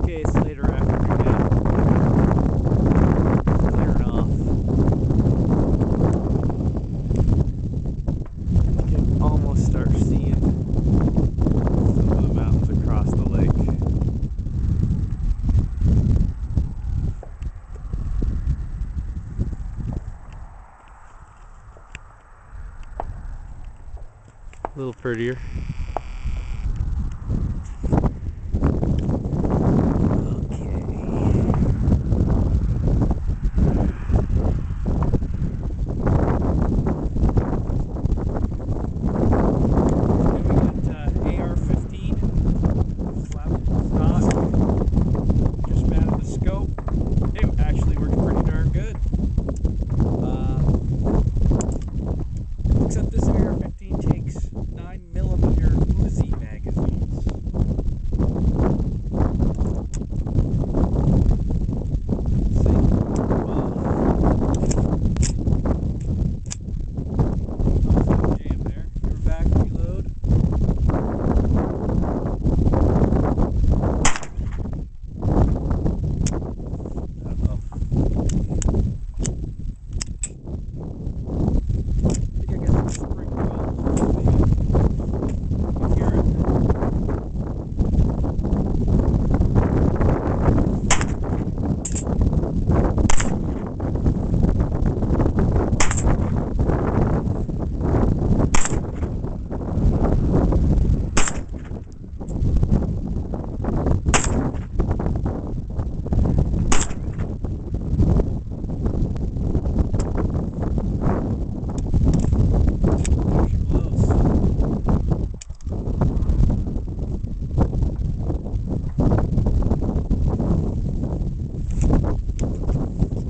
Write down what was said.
Okay, it's later afternoon now. Clearing off. You can almost start seeing some of the mountains across the lake. A little prettier.